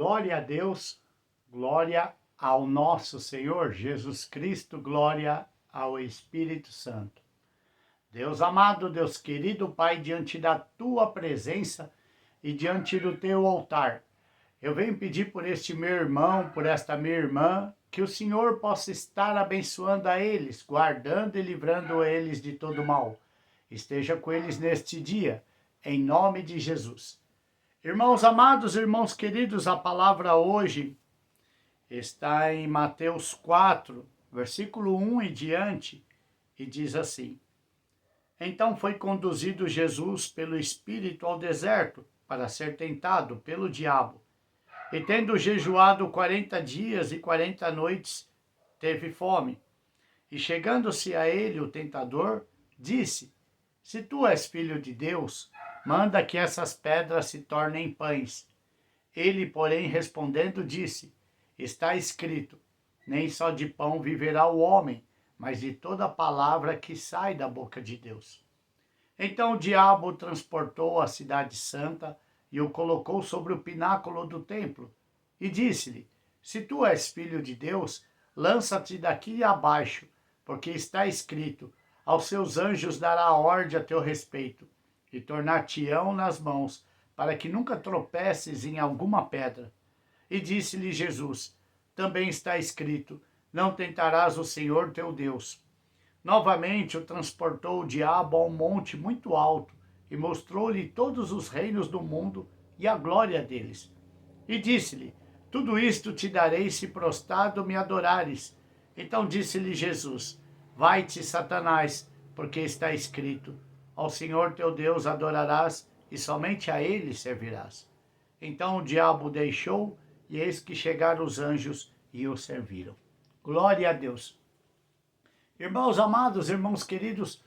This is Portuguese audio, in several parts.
Glória a Deus, glória ao nosso Senhor Jesus Cristo, glória ao Espírito Santo. Deus amado, Deus querido Pai, diante da tua presença e diante do teu altar, eu venho pedir por este meu irmão, por esta minha irmã, que o Senhor possa estar abençoando a eles, guardando e livrando eles de todo mal. Esteja com eles neste dia, em nome de Jesus. Irmãos amados, irmãos queridos, a palavra hoje está em Mateus 4, versículo 1 e diante, e diz assim: Então foi conduzido Jesus pelo Espírito ao deserto para ser tentado pelo diabo. E tendo jejuado 40 dias e 40 noites, teve fome. E chegando-se a ele o tentador, disse: Se tu és filho de Deus, manda que essas pedras se tornem pães. Ele, porém, respondendo, disse: Está escrito: Nem só de pão viverá o homem, mas de toda palavra que sai da boca de Deus. Então o diabo o transportou à cidade santa e o colocou sobre o pináculo do templo. E disse-lhe: Se tu és filho de Deus, lança-te daqui abaixo, porque está escrito: Aos seus anjos dará ordem a teu respeito, e tornar-te-ão nas mãos, para que nunca tropeces em alguma pedra. E disse-lhe Jesus: Também está escrito: Não tentarás o Senhor teu Deus. Novamente o transportou o diabo a um monte muito alto e mostrou-lhe todos os reinos do mundo e a glória deles. E disse-lhe: Tudo isto te darei se prostrado me adorares. Então disse-lhe Jesus: Vai-te, Satanás, porque está escrito: Ao Senhor teu Deus adorarás e somente a ele servirás. Então o diabo o deixou, e eis que chegaram os anjos e o serviram. Glória a Deus. Irmãos amados, irmãos queridos,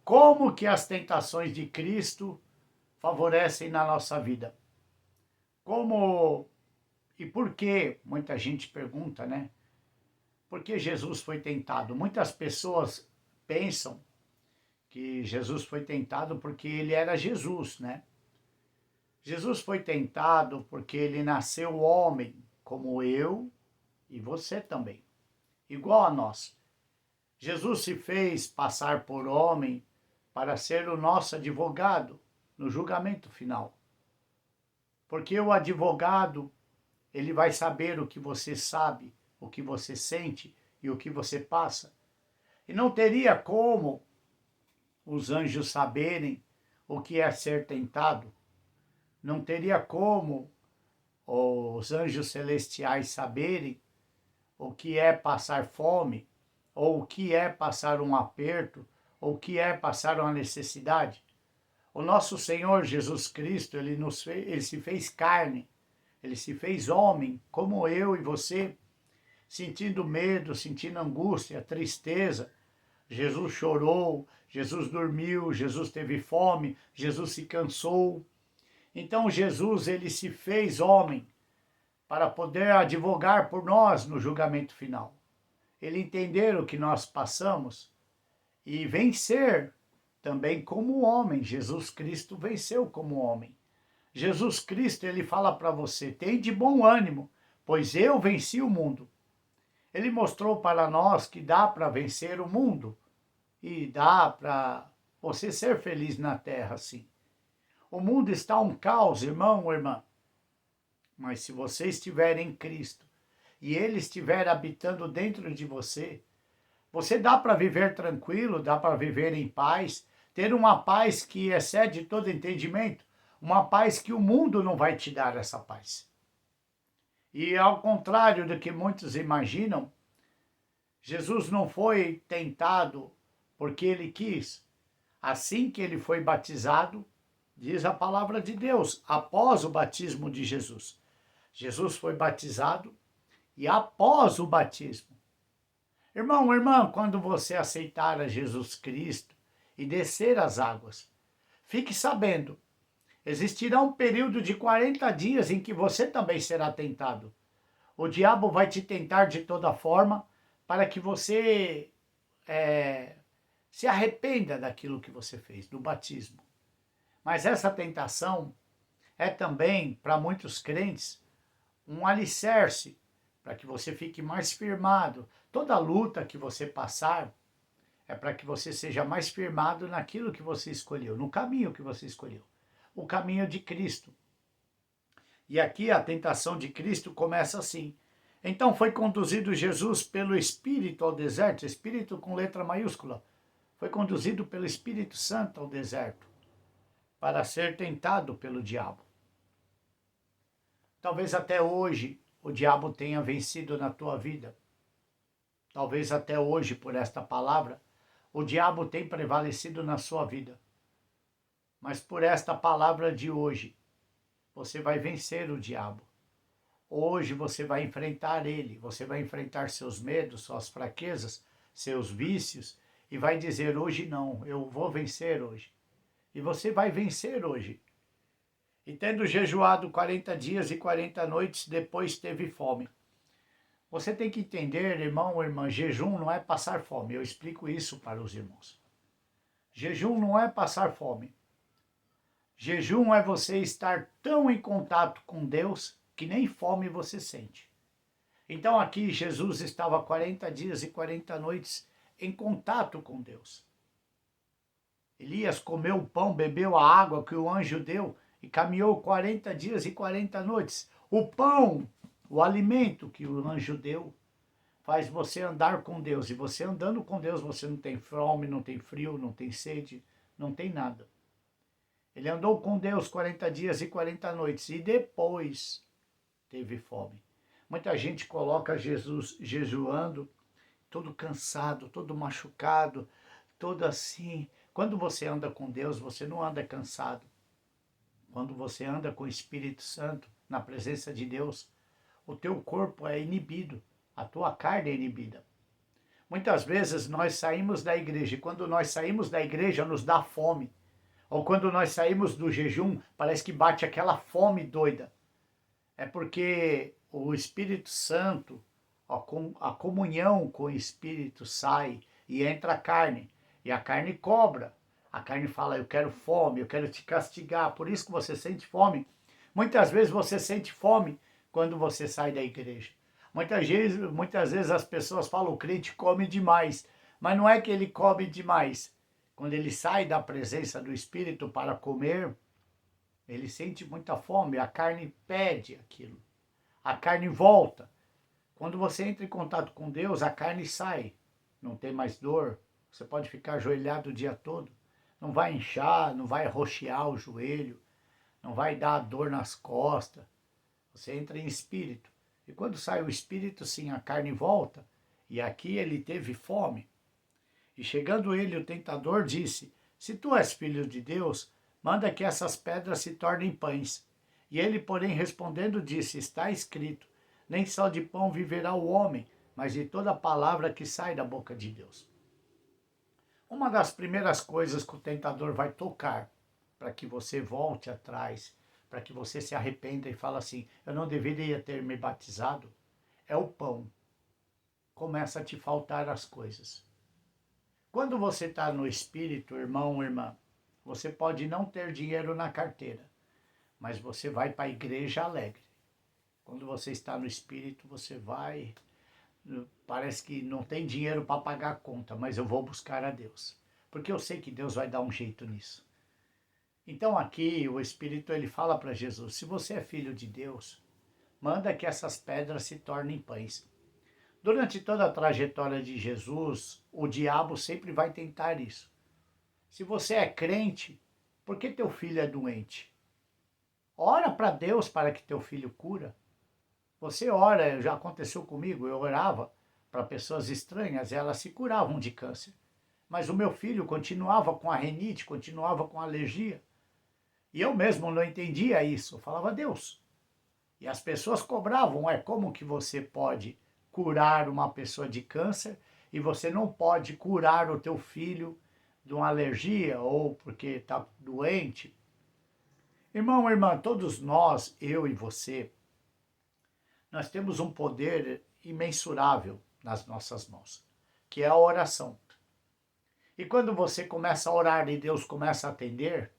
como que as tentações de Cristo favorecem na nossa vida? Como e por que? Muita gente pergunta, né? Por que Jesus foi tentado? Muitas pessoas pensam que Jesus foi tentado porque ele era Jesus, né? Jesus foi tentado porque ele nasceu homem, como eu e você também, igual a nós. Jesus se fez passar por homem para ser o nosso advogado no julgamento final. Porque o advogado, ele vai saber o que você sabe, o que você sente e o que você passa. E não teria como os anjos saberem o que é ser tentado. Não teria como os anjos celestiais saberem o que é passar fome, ou o que é passar um aperto, ou o que é passar uma necessidade. O nosso Senhor Jesus Cristo, ele se fez carne, ele se fez homem, como eu e você, sentindo medo, sentindo angústia, tristeza. Jesus chorou, Jesus dormiu, Jesus teve fome, Jesus se cansou. Então Jesus, ele se fez homem para poder advogar por nós no julgamento final. Ele entender o que nós passamos e vencer também como homem. Jesus Cristo venceu como homem. Jesus Cristo, ele fala para você: tem de bom ânimo, pois eu venci o mundo. Ele mostrou para nós que dá para vencer o mundo e dá para você ser feliz na terra, sim. O mundo está um caos, irmão ou irmã, mas se você estiver em Cristo e ele estiver habitando dentro de você, você dá para viver tranquilo, dá para viver em paz, ter uma paz que excede todo entendimento, uma paz que o mundo não vai te dar essa paz. E ao contrário do que muitos imaginam, Jesus não foi tentado porque ele quis. Assim que ele foi batizado, diz a palavra de Deus, após o batismo de Jesus. Jesus foi batizado e após o batismo. Irmão, irmã, quando você aceitar a Jesus Cristo e descer as águas, fique sabendo, existirá um período de 40 dias em que você também será tentado. O diabo vai te tentar de toda forma para que você se arrependa daquilo que você fez, do batismo. Mas essa tentação é também, para muitos crentes, um alicerce para que você fique mais firmado. Toda luta que você passar é para que você seja mais firmado naquilo que você escolheu, no caminho que você escolheu, o caminho de Cristo. E aqui a tentação de Cristo começa assim. Então foi conduzido Jesus pelo Espírito ao deserto, Espírito com letra maiúscula. Foi conduzido pelo Espírito Santo ao deserto para ser tentado pelo diabo. Talvez até hoje o diabo tenha vencido na tua vida. Talvez até hoje, por esta palavra, o diabo tenha prevalecido na sua vida. Mas por esta palavra de hoje, você vai vencer o diabo. Hoje você vai enfrentar ele, você vai enfrentar seus medos, suas fraquezas, seus vícios e vai dizer: hoje não, eu vou vencer hoje. E você vai vencer hoje. E tendo jejuado 40 dias e 40 noites, depois teve fome. Você tem que entender, irmão ou irmã, jejum não é passar fome. Eu explico isso para os irmãos. Jejum não é passar fome. Jejum é você estar tão em contato com Deus que nem fome você sente. Então aqui Jesus estava 40 dias e 40 noites em contato com Deus. Elias comeu o pão, bebeu a água que o anjo deu e caminhou 40 dias e 40 noites. O pão, o alimento que o anjo deu, faz você andar com Deus. E você andando com Deus, você não tem fome, não tem frio, não tem sede, não tem nada. Ele andou com Deus 40 dias e 40 noites e depois teve fome. Muita gente coloca Jesus jejuando, todo cansado, todo machucado, todo assim. Quando você anda com Deus, você não anda cansado. Quando você anda com o Espírito Santo, na presença de Deus, o teu corpo é inibido, a tua carne é inibida. Muitas vezes nós saímos da igreja e quando nós saímos da igreja nos dá fome. Ou quando nós saímos do jejum, parece que bate aquela fome doida. É porque o Espírito Santo, a comunhão com o Espírito sai e entra a carne. E a carne cobra. A carne fala: eu quero fome, eu quero te castigar. Por isso que você sente fome. Muitas vezes você sente fome quando você sai da igreja. Muitas vezes as pessoas falam: o crente come demais. Mas não é que ele come demais. Quando ele sai da presença do Espírito para comer, ele sente muita fome, a carne pede aquilo. A carne volta. Quando você entra em contato com Deus, a carne sai. Não tem mais dor. Você pode ficar ajoelhado o dia todo. Não vai inchar, não vai roxear o joelho, não vai dar dor nas costas. Você entra em espírito. E quando sai o espírito, sim, a carne volta. E aqui ele teve fome. E chegando ele, o tentador disse: se tu és filho de Deus, manda que essas pedras se tornem pães. E ele, porém, respondendo, disse: está escrito, nem só de pão viverá o homem, mas de toda palavra que sai da boca de Deus. Uma das primeiras coisas que o tentador vai tocar, para que você volte atrás, para que você se arrependa e fale assim: eu não deveria ter me batizado, é o pão. Começa a te faltar as coisas. Quando você está no Espírito, irmão ou irmã, você pode não ter dinheiro na carteira, mas você vai para a igreja alegre. Quando você está no Espírito, você vai, parece que não tem dinheiro para pagar a conta, mas eu vou buscar a Deus, porque eu sei que Deus vai dar um jeito nisso. Então aqui o Espírito ele fala para Jesus: se você é filho de Deus, manda que essas pedras se tornem pães. Durante toda a trajetória de Jesus, o diabo sempre vai tentar isso. Se você é crente, por que teu filho é doente? Ora para Deus para que teu filho cura. Você ora, já aconteceu comigo, eu orava para pessoas estranhas e elas se curavam de câncer. Mas o meu filho continuava com a renite, continuava com a alergia. E eu mesmo não entendia isso, eu falava: Deus. E as pessoas cobravam: como que você pode curar uma pessoa de câncer e você não pode curar o teu filho de uma alergia ou porque está doente? Irmão, irmã, todos nós, eu e você, nós temos um poder imensurável nas nossas mãos, que é a oração. E quando você começa a orar e Deus começa a atender,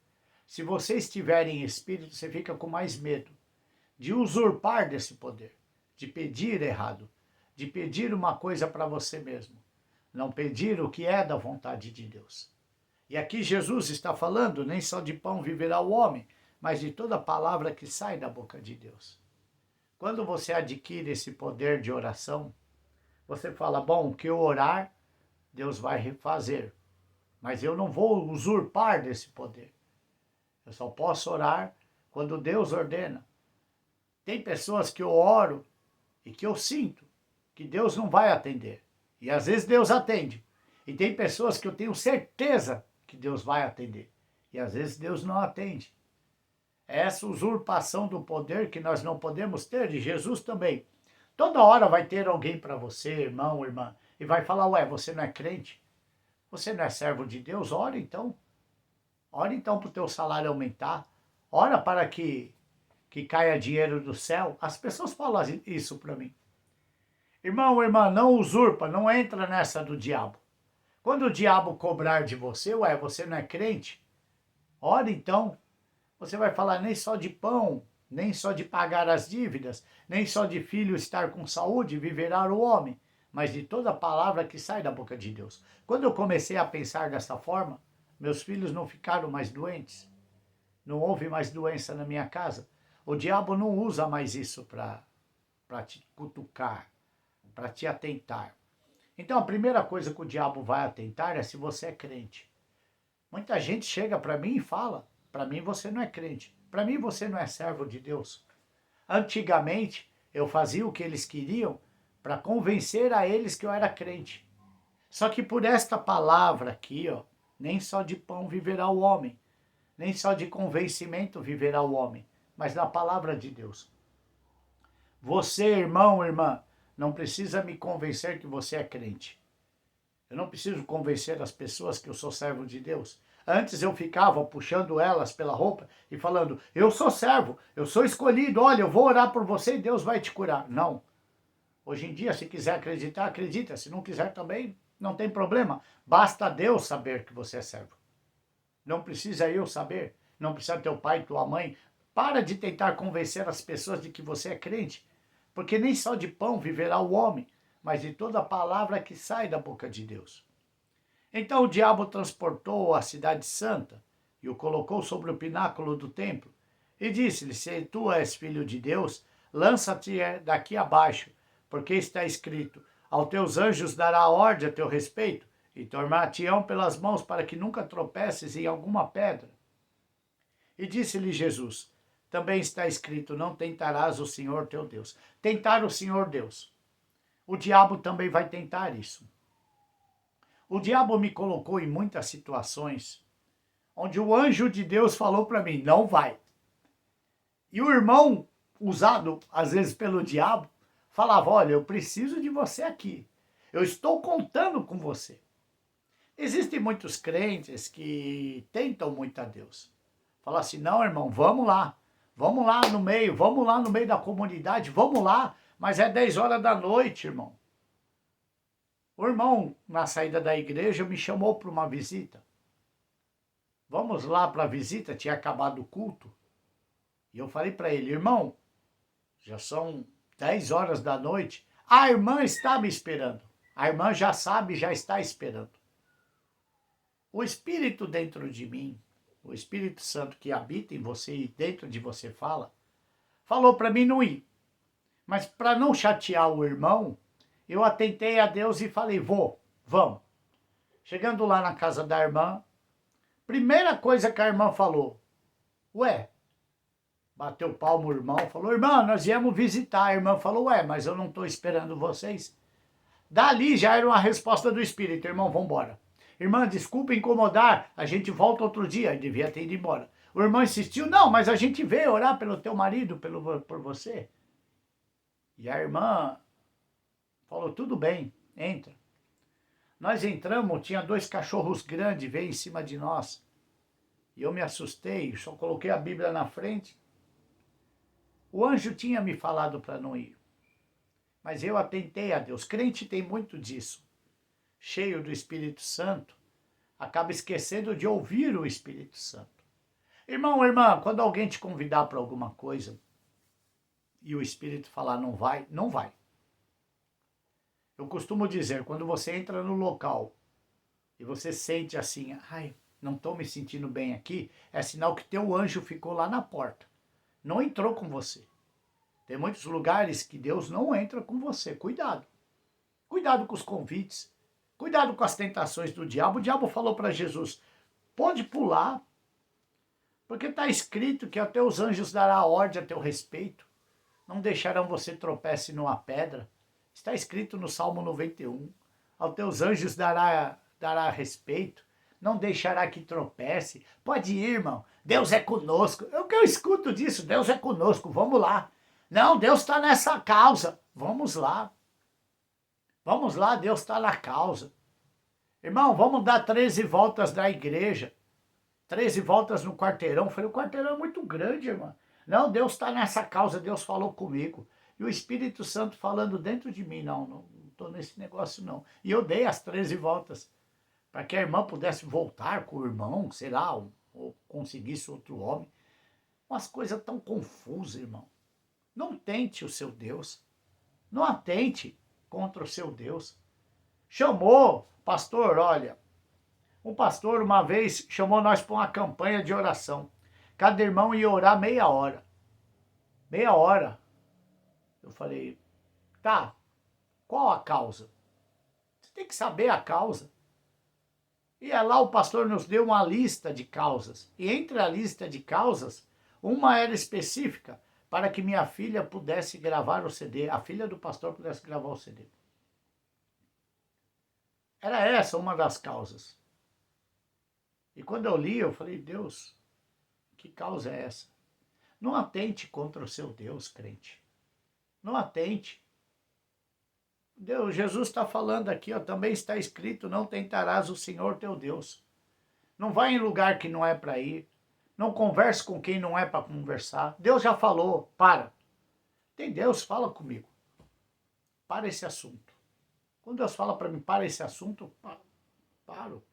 se você estiver em espírito, você fica com mais medo. de usurpar desse poder, de pedir errado, de pedir uma coisa para você mesmo, não pedir o que é da vontade de Deus. E aqui Jesus está falando, nem só de pão viverá o homem, mas de toda palavra que sai da boca de Deus. Quando você adquire esse poder de oração, você fala, bom, o que eu orar, Deus vai refazer. Mas eu não vou usurpar desse poder. Eu só posso orar quando Deus ordena. Tem pessoas que eu oro e que eu sinto que Deus não vai atender. E às vezes Deus atende. E tem pessoas que eu tenho certeza que Deus vai atender. E às vezes Deus não atende. É essa usurpação do poder que nós não podemos ter, e Jesus também. Toda hora vai ter alguém para você, irmão, irmã, e vai falar, ué, você não é crente? Você não é servo de Deus? Ora então. Ora então para o teu salário aumentar. Ora para que caia dinheiro do céu. As pessoas falam isso para mim. Irmão, irmã, não usurpa, não entra nessa do diabo. Quando o diabo cobrar de você, ué, você não é crente? Ora então. Você vai falar nem só de pão, nem só de pagar as dívidas, nem só de filho estar com saúde, viverá o homem, mas de toda palavra que sai da boca de Deus. Quando eu comecei a pensar dessa forma, meus filhos não ficaram mais doentes. Não houve mais doença na minha casa. O diabo não usa mais isso para te cutucar, para te atentar. Então a primeira coisa que o diabo vai atentar é se você é crente. Muita gente chega para mim e fala, para mim você não é crente, para mim você não é servo de Deus. Antigamente eu fazia o que eles queriam para convencer a eles que eu era crente. Só que por esta palavra aqui, ó, nem só de pão viverá o homem, nem só de convencimento viverá o homem, mas da palavra de Deus. Você, irmão, irmã, não precisa me convencer que você é crente. Eu não preciso convencer as pessoas que eu sou servo de Deus. Antes eu ficava puxando elas pela roupa e falando, eu sou servo, eu sou escolhido, olha, eu vou orar por você e Deus vai te curar. Não. Hoje em dia, se quiser acreditar, acredita. Se não quiser também, não tem problema. Basta Deus saber que você é servo. Não precisa eu saber, não precisa teu pai, tua mãe. Para de tentar convencer as pessoas de que você é crente, porque nem só de pão viverá o homem, mas de toda palavra que sai da boca de Deus. Então o diabo transportou a cidade santa e o colocou sobre o pináculo do templo e disse-lhe, se tu és filho de Deus, lança-te daqui abaixo, porque está escrito, aos teus anjos dará ordem a teu respeito e tomar-te-ão pelas mãos para que nunca tropeces em alguma pedra. E disse-lhe Jesus, também está escrito, não tentarás o Senhor teu Deus. Tentar o Senhor Deus. O diabo também vai tentar isso. O diabo me colocou em muitas situações onde o anjo de Deus falou para mim, não vai. E o irmão, usado às vezes pelo diabo, falava, olha, eu preciso de você aqui. Eu estou contando com você. Existem muitos crentes que tentam muito a Deus. Fala assim, não, irmão, vamos lá no meio da comunidade, vamos lá, mas é 10 horas da noite, irmão. O irmão, na saída da igreja, me chamou para uma visita. Vamos lá para a visita, tinha acabado o culto. E eu falei para ele, irmão, já são 10 horas da noite, a irmã está me esperando. A irmã já sabe, já está esperando. O Espírito dentro de mim, o Espírito Santo que habita em você e dentro de você falou para mim não ir. Mas para não chatear o irmão, eu atentei a Deus e falei, vamos. Chegando lá na casa da irmã, primeira coisa que a irmã falou, ué, bateu palmo o irmão, falou, irmã, nós viemos visitar. A irmã falou, ué, mas eu não estou esperando vocês. Dali já era uma resposta do Espírito, irmão, vamos embora. Irmã, desculpa incomodar, a gente volta outro dia. Ele devia ter ido embora. O irmão insistiu, não, mas a gente veio orar pelo teu marido, por você. E a irmã falou, tudo bem, entra. Nós entramos, tinha 2 cachorros grandes, veio em cima de nós. E eu me assustei, só coloquei a Bíblia na frente. O anjo tinha me falado para não ir. Mas eu atentei a Deus. Crente tem muito disso. Cheio do Espírito Santo, acaba esquecendo de ouvir o Espírito Santo. Irmão, irmã, quando alguém te convidar para alguma coisa, e o Espírito falar não vai, não vai. Eu costumo dizer, quando você entra no local e você sente assim, ai, não estou me sentindo bem aqui, é sinal que teu anjo ficou lá na porta. Não entrou com você. Tem muitos lugares que Deus não entra com você. Cuidado. Cuidado com os convites. Cuidado com as tentações do diabo. O diabo falou para Jesus, pode pular, porque está escrito que até os anjos dará ordem a teu respeito. Não deixarão você tropece numa pedra. Está escrito no Salmo 91. Aos teus anjos dará respeito. Não deixará que tropece. Pode ir, irmão. Deus é conosco. É o que eu escuto disso. Deus é conosco. Vamos lá. Não, Deus está nessa causa. Vamos lá. Vamos lá, Deus está na causa. Irmão, vamos dar 13 voltas da igreja. 13 voltas no quarteirão. Eu falei, o quarteirão é muito grande, irmão. Não, Deus está nessa causa, Deus falou comigo. E o Espírito Santo falando dentro de mim, não estou nesse negócio não. E eu dei as 13 voltas, para que a irmã pudesse voltar com o irmão, sei lá, ou conseguisse outro homem. Umas coisas tão confusas, irmão. Não tente o seu Deus. Não atente contra o seu Deus. Chamou, pastor, olha, um pastor uma vez chamou nós para uma campanha de oração. Cada irmão ia orar meia hora. Meia hora. Eu falei, tá, qual a causa? Você tem que saber a causa. E lá o pastor nos deu uma lista de causas. E entre a lista de causas, uma era específica para que minha filha pudesse gravar o CD. A filha do pastor pudesse gravar o CD. Era essa uma das causas. E quando eu li, eu falei, Deus, que causa é essa? Não atente contra o seu Deus, crente. Não atente. Deus, Jesus está falando aqui, ó, também está escrito, não tentarás o Senhor teu Deus. Não vai em lugar que não é para ir. Não converse com quem não é para conversar. Deus já falou, para. Tem Deus, fala comigo. Para esse assunto. Quando Deus fala para mim, para esse assunto, paro.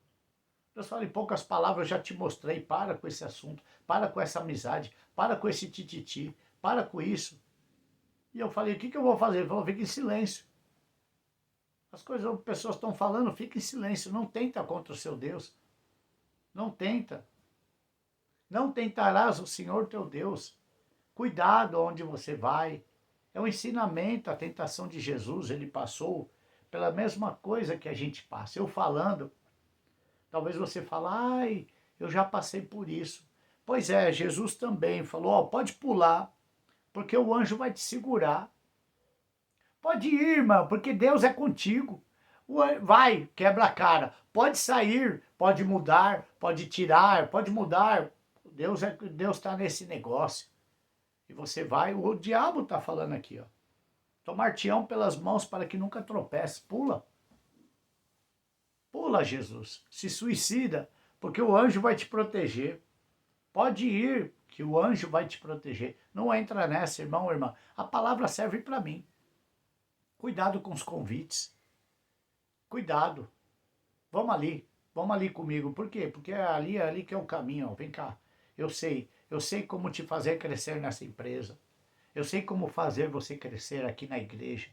Deus fala em poucas palavras, eu já te mostrei, para com esse assunto, para com essa amizade, para com esse tititi, para com isso. E eu falei, o que eu vou fazer? Ele falou, fica em silêncio. As coisas que as pessoas estão falando, fica em silêncio. Não tenta contra o seu Deus. Não tenta. Não tentarás o Senhor teu Deus. Cuidado onde você vai. É um ensinamento, a tentação de Jesus. Ele passou pela mesma coisa que a gente passa. Eu falando, talvez você fale, ai, eu já passei por isso. Pois é, Jesus também falou, ó, pode pular, porque o anjo vai te segurar. Pode ir, irmão, porque Deus é contigo. Vai, quebra a cara. Pode sair, pode mudar, pode tirar, pode mudar. Deus está nesse negócio. E você vai, o diabo está falando aqui, ó. Tomar-te-ão pelas mãos para que nunca tropece. Pula. Pula, Jesus. Se suicida, porque o anjo vai te proteger. Pode ir, que o anjo vai te proteger. Não entra nessa, irmão, irmã. A palavra serve para mim. Cuidado com os convites. Cuidado. Vamos ali comigo. Por quê? Porque é ali que é o caminho. Ó. Vem cá. Eu sei como te fazer crescer nessa empresa. Eu sei como fazer você crescer aqui na igreja.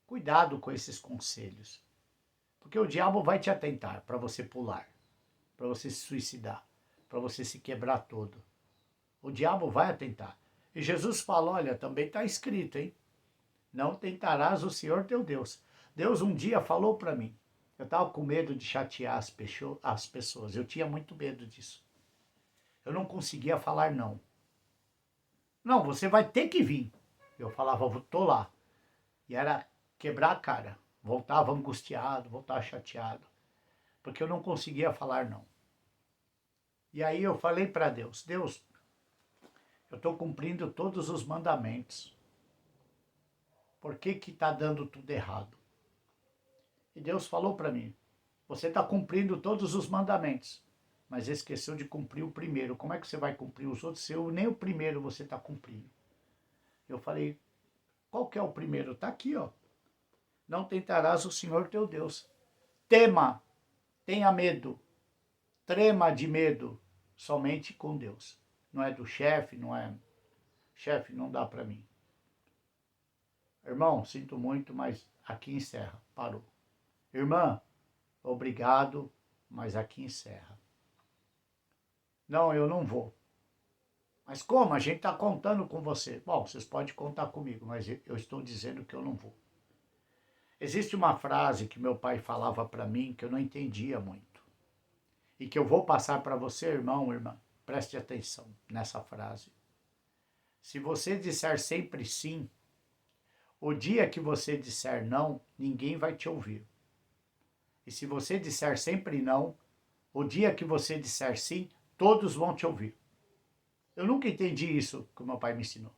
Cuidado com esses conselhos. Porque o diabo vai te atentar para você pular, para você se suicidar, para você se quebrar todo. O diabo vai atentar. E Jesus fala, olha, também está escrito, hein? Não tentarás o Senhor teu Deus. Deus um dia falou para mim. Eu estava com medo de chatear as pessoas. Eu tinha muito medo disso. Eu não conseguia falar não. Não, você vai ter que vir. Eu falava, tô lá. E era quebrar a cara. Voltava angustiado, voltava chateado. Porque eu não conseguia falar não. E aí eu falei para Deus, Deus, eu estou cumprindo todos os mandamentos. Por que está dando tudo errado? E Deus falou para mim, você está cumprindo todos os mandamentos, mas esqueceu de cumprir o primeiro. Como é que você vai cumprir os outros se nem o primeiro você está cumprindo? Eu falei, qual que é o primeiro? Está aqui, ó. Não tentarás o Senhor teu Deus. Tema, tenha medo, trema de medo, somente com Deus. Não é do chefe, não é... Chefe, não dá para mim. Irmão, sinto muito, mas aqui encerra. Parou. Irmã, obrigado, mas aqui encerra. Não, eu não vou. Mas como? A gente está contando com você. Bom, vocês podem contar comigo, mas eu estou dizendo que eu não vou. Existe uma frase que meu pai falava para mim que eu não entendia muito. E que eu vou passar para você, irmão, irmã. Preste atenção nessa frase. Se você disser sempre sim, o dia que você disser não, ninguém vai te ouvir. E se você disser sempre não, o dia que você disser sim, todos vão te ouvir. Eu nunca entendi isso que o meu pai me ensinou.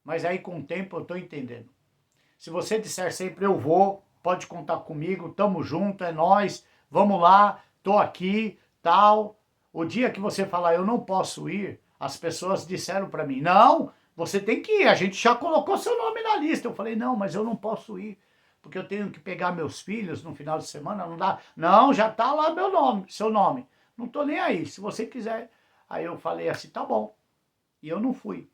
Mas aí com o tempo eu estou entendendo. Se você disser sempre eu vou, pode contar comigo, tamo junto, é nós, vamos lá, tô aqui, tal. O dia que você falar eu não posso ir, as pessoas disseram para mim, não, você tem que ir, a gente já colocou seu nome na lista. Eu falei, não, mas eu não posso ir, porque eu tenho que pegar meus filhos no final de semana, não dá. Não, já tá lá meu nome, seu nome. Não tô nem aí, se você quiser. Aí eu falei assim, tá bom. E eu não fui.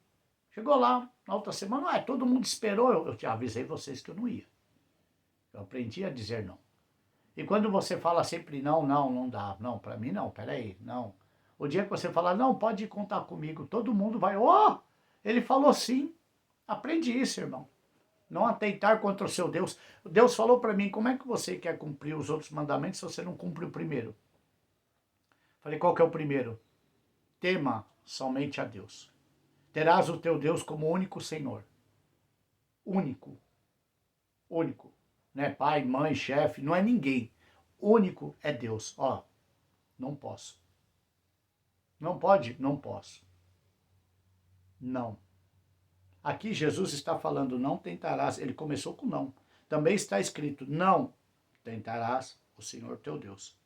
Chegou lá, na outra semana, todo mundo esperou, eu te avisei vocês que eu não ia. Eu aprendi a dizer não. E quando você fala sempre não, não, não dá. Não, para mim não, peraí, não. O dia que você falar, não, pode contar comigo, todo mundo vai, ele falou sim. Aprende isso, irmão. Não atentar contra o seu Deus. Deus falou para mim, como é que você quer cumprir os outros mandamentos se você não cumpre o primeiro? Falei, qual que é o primeiro? Tema somente a Deus. Terás o teu Deus como único Senhor. Único. Único. Não é pai, mãe, chefe, não é ninguém. Único é Deus. Não posso. Não pode? Não posso. Não. Aqui Jesus está falando, não tentarás. Ele começou com não. Também está escrito, não tentarás o Senhor teu Deus.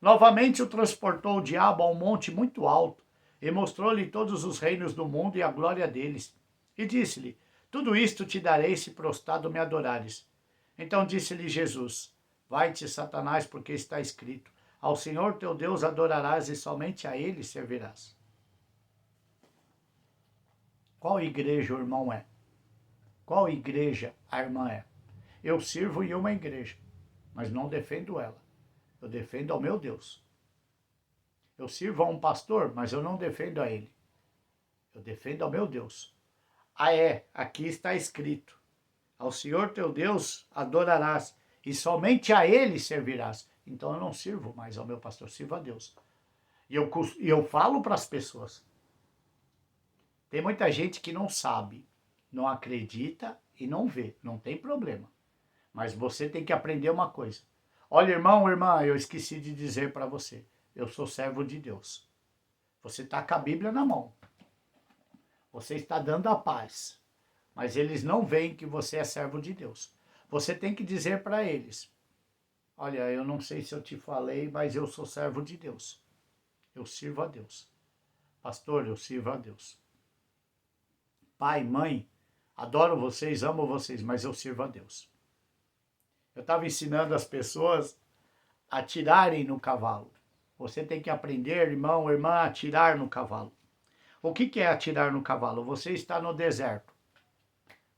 Novamente o transportou o diabo a um monte muito alto e mostrou-lhe todos os reinos do mundo e a glória deles. E disse-lhe, tudo isto te darei se prostrado me adorares. Então disse-lhe Jesus, vai-te, Satanás, porque está escrito, ao Senhor teu Deus adorarás e somente a ele servirás. Qual igreja o irmão é? Qual igreja a irmã é? Eu sirvo em uma igreja, mas não defendo ela. Eu defendo ao meu Deus. Eu sirvo a um pastor, mas eu não defendo a ele. Eu defendo ao meu Deus. Aqui está escrito. Ao Senhor teu Deus adorarás e somente a ele servirás. Então eu não sirvo mais ao meu pastor, sirvo a Deus. E eu falo para as pessoas. Tem muita gente que não sabe, não acredita e não vê. Não tem problema. Mas você tem que aprender uma coisa. Olha, irmão, irmã, eu esqueci de dizer para você. Eu sou servo de Deus. Você está com a Bíblia na mão. Você está dando a paz. Mas eles não veem que você é servo de Deus. Você tem que dizer para eles, olha, eu não sei se eu te falei, mas eu sou servo de Deus. Eu sirvo a Deus. Pastor, eu sirvo a Deus. Pai, mãe, adoro vocês, amo vocês, mas eu sirvo a Deus. Eu estava ensinando as pessoas a tirarem no cavalo. Você tem que aprender, irmão, irmã, a atirar no cavalo. O que é atirar no cavalo? Você está no deserto,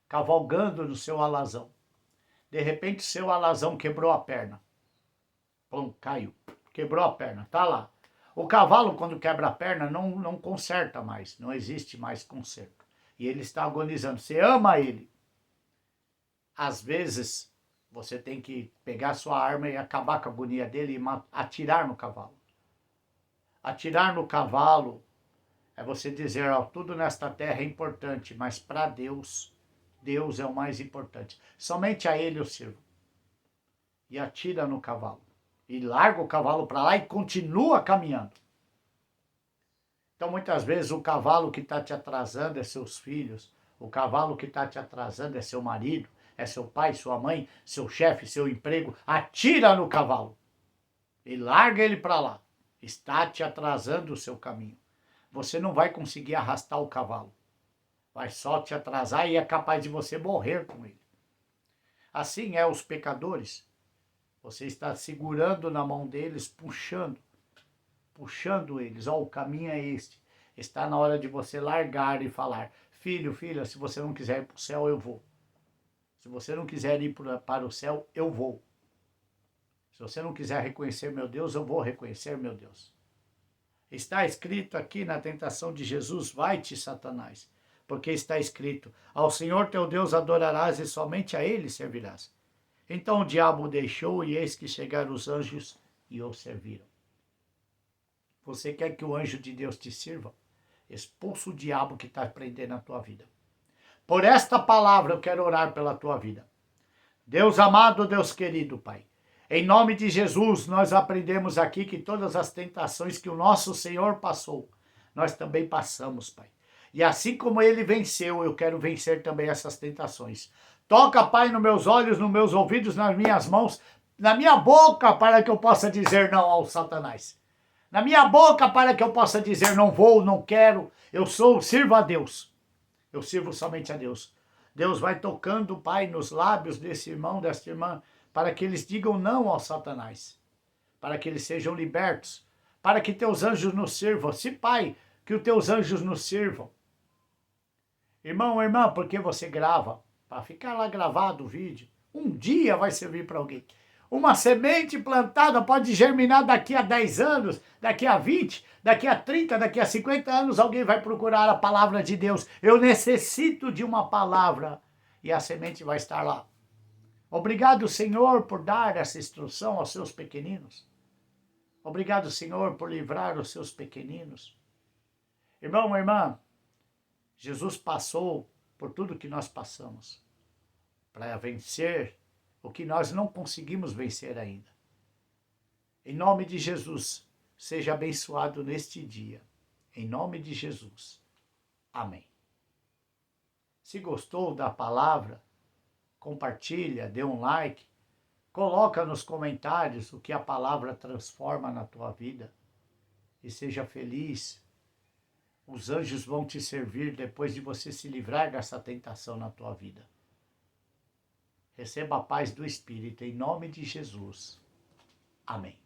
cavalgando no seu alazão. De repente, seu alazão quebrou a perna. Pum, caiu. Quebrou a perna, tá lá. O cavalo, quando quebra a perna, não conserta mais. Não existe mais conserto. E ele está agonizando. Você ama ele. Às vezes, você tem que pegar sua arma e acabar com a agonia dele e atirar no cavalo. Atirar no cavalo é você dizer, tudo nesta terra é importante, mas para Deus, Deus é o mais importante. Somente a ele eu sirvo. E atira no cavalo. E larga o cavalo para lá e continua caminhando. Então, muitas vezes, o cavalo que está te atrasando é seus filhos. O cavalo que está te atrasando é seu marido, é seu pai, sua mãe, seu chefe, seu emprego. Atira no cavalo. E larga ele para lá. Está te atrasando o seu caminho. Você não vai conseguir arrastar o cavalo. Vai só te atrasar e é capaz de você morrer com ele. Assim é os pecadores. Você está segurando na mão deles, puxando eles. O caminho é este. Está na hora de você largar e falar: filho, filha, se você não quiser ir para o céu, eu vou. Se você não quiser ir para o céu, eu vou. Se você não quiser reconhecer meu Deus, eu vou reconhecer meu Deus. Está escrito aqui na tentação de Jesus: vai-te, Satanás. Porque está escrito: ao Senhor teu Deus adorarás e somente a ele servirás. Então o diabo o deixou e eis que chegaram os anjos e o serviram. Você quer que o anjo de Deus te sirva? Expulsa o diabo que está prendendo a tua vida. Por esta palavra eu quero orar pela tua vida. Deus amado, Deus querido, Pai. Em nome de Jesus, nós aprendemos aqui que todas as tentações que o nosso Senhor passou, nós também passamos, Pai. E assim como ele venceu, eu quero vencer também essas tentações. Toca, Pai, nos meus olhos, nos meus ouvidos, nas minhas mãos, na minha boca, para que eu possa dizer não ao Satanás. Na minha boca, para que eu possa dizer não vou, não quero, sirvo a Deus. Eu sirvo somente a Deus. Deus vai tocando, Pai, nos lábios desse irmão, desta irmã, para que eles digam não ao Satanás, para que eles sejam libertos, para que teus anjos nos sirvam. Se, Pai, que os teus anjos nos sirvam. Irmão, irmã, por que você grava? Para ficar lá gravado o vídeo. Um dia vai servir para alguém. Uma semente plantada pode germinar daqui a 10 anos, daqui a 20, daqui a 30, daqui a 50 anos, alguém vai procurar a palavra de Deus. Eu necessito de uma palavra e a semente vai estar lá. Obrigado, Senhor, por dar essa instrução aos seus pequeninos. Obrigado, Senhor, por livrar os seus pequeninos. Irmão, irmã, Jesus passou por tudo que nós passamos para vencer o que nós não conseguimos vencer ainda. Em nome de Jesus, seja abençoado neste dia. Em nome de Jesus. Amém. Se gostou da palavra, compartilha, dê um like, coloca nos comentários o que a palavra transforma na tua vida e seja feliz. Os anjos vão te servir depois de você se livrar dessa tentação na tua vida. Receba a paz do Espírito em nome de Jesus. Amém.